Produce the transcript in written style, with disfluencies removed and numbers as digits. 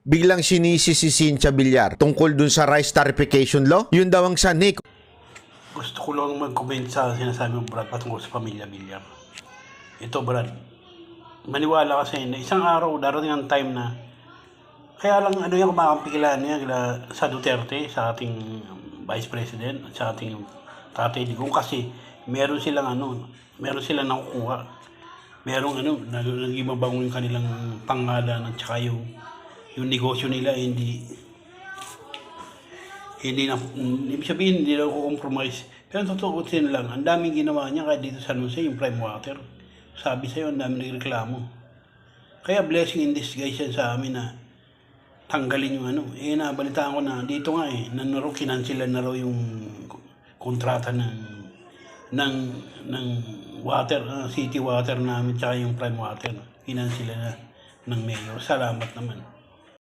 biglang sinisi si Cynthia Villar tungkol dun sa rice tarification law. Yun daw ang sanik. Gusto ko lang mag-comment sa sinasabi mo, Brad, patungkol sa pamilya Villar. Ito, Brad, maniwala kasi na isang araw darating ang time na kaya lang ano yung kumakampi kila sa Duterte, sa ating Vice President at sa ating Tatay Digong kasi meron silang nakukuha. Merong naging mabango yung kanilang pangalan at saka yung negosyo nila ibig sabihin hindi daw ko-compromise. Pero totoo lang, ang daming ginawa niya kahit dito sa Jose, yung Prime Water. Sabi sa'yo, ang daming nagreklamo. Kaya blessing in disguise yan sa amin na tanggalin yung nabalitaan ko na dito nga kinansilan na raw yung kontrata ng water, city water namin tsaka yung Prime Water. Kinansilan na ng mayor. Salamat naman.